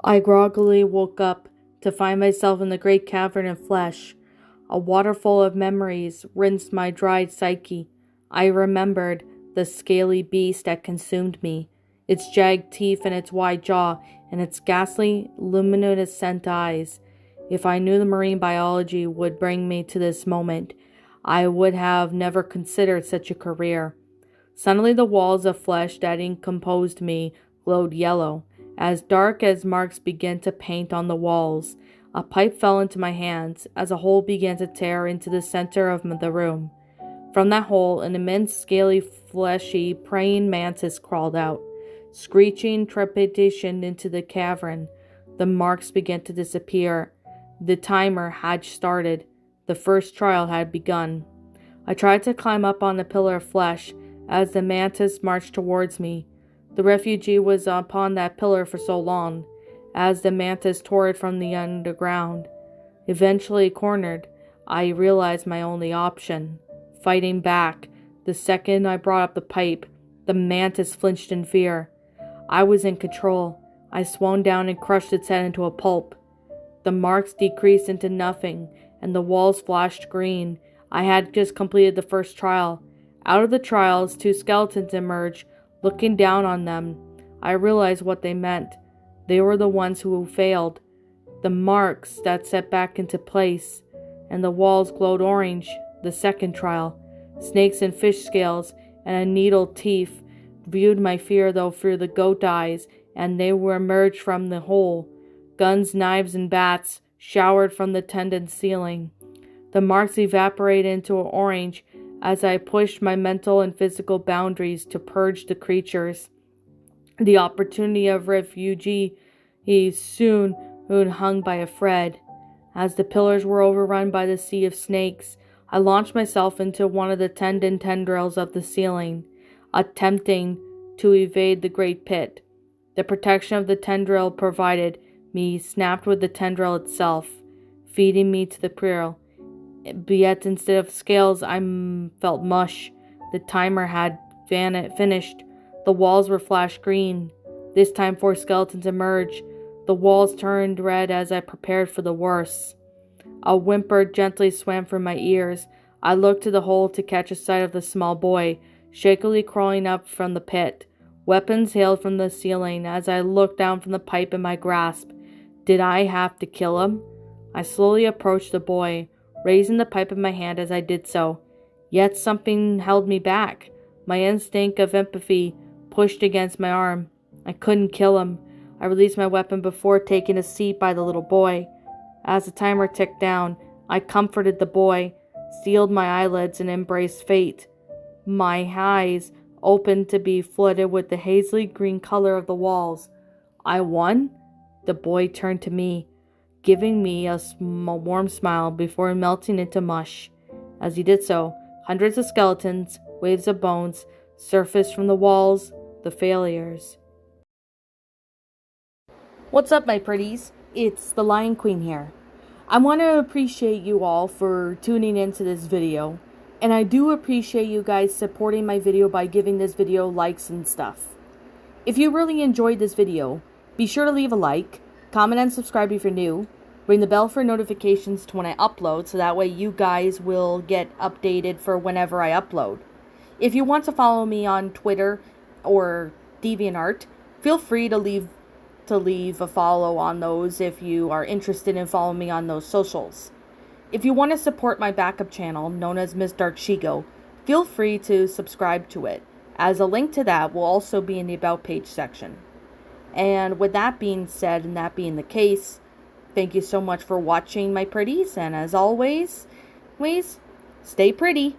I groggily woke up to find myself in the great cavern of flesh. A waterfall of memories rinsed my dried psyche. I remembered the scaly beast that consumed me, its jagged teeth and its wide jaw, and its ghastly, luminescent eyes. If I knew the marine biology would bring me to this moment, I would have never considered such a career. Suddenly the walls of flesh that encomposed me glowed yellow, as dark as marks began to paint on the walls. A pipe fell into my hands as a hole began to tear into the center of the room. From that hole, an immense, scaly, fleshy, praying mantis crawled out, screeching trepidation into the cavern. The marks began to disappear. The timer had started. The first trial had begun. I tried to climb up on the pillar of flesh as the mantis marched towards me. The refugee was upon that pillar for so long, as the mantis tore it from the underground. Eventually cornered, I realized my only option: fighting back. The second I brought up the pipe, the mantis flinched in fear. I was in control. I swung down and crushed its head into a pulp. The marks decreased into nothing, and the walls flashed green. I had just completed the first trial. Out of the trials, two skeletons emerged. Looking down on them, I realized what they meant. They were the ones who failed. The marks that set back into place, and the walls glowed orange. The second trial, snakes and fish scales and a needle teeth viewed my fear though through the goat eyes, and they were emerged from the hole. Guns, knives, and bats showered from the tendon ceiling. The marks evaporated into orange as I pushed my mental and physical boundaries to purge the creatures. The opportunity of refugee soon hung by a thread. As the pillars were overrun by the sea of snakes, I launched myself into one of the tendon tendrils of the ceiling, attempting to evade the great pit. The protection of the tendril provided me snapped with the tendril itself, feeding me to the pearl. Yet instead of scales, I felt mush. The timer had finished. The walls were flash green. This time 4 skeletons emerged. The walls turned red as I prepared for the worst. A whimper gently swam through my ears. I looked to the hole to catch a sight of the small boy, shakily crawling up from the pit. Weapons hailed from the ceiling as I looked down from the pipe in my grasp. Did I have to kill him? I slowly approached the boy, raising the pipe in my hand as I did so. Yet something held me back. My instinct of empathy pushed against my arm. I couldn't kill him. I released my weapon before taking a seat by the little boy. As the timer ticked down, I comforted the boy, sealed my eyelids, and embraced fate. My eyes opened to be flooded with the hazily green color of the walls. I won? The boy turned to me, giving me a warm smile before melting into mush. As he did so, hundreds of skeletons, waves of bones, surfaced from the walls, the failures. What's up, my pretties? It's the Lion Queen here. I want to appreciate you all for tuning into this video, and I do appreciate you guys supporting my video by giving this video likes and stuff. If you really enjoyed this video, be sure to leave a like, comment and subscribe if you're new, ring the bell for notifications to when I upload so that way you guys will get updated for whenever I upload. If you want to follow me on Twitter or DeviantArt, feel free to leave a follow on those if you are interested in following me on those socials. If you want to support my backup channel, known as Miss Dark Shigo, feel free to subscribe to it, as a link to that will also be in the About page section. And with that being said, and that being the case, thank you so much for watching, my pretties, and as always, stay pretty.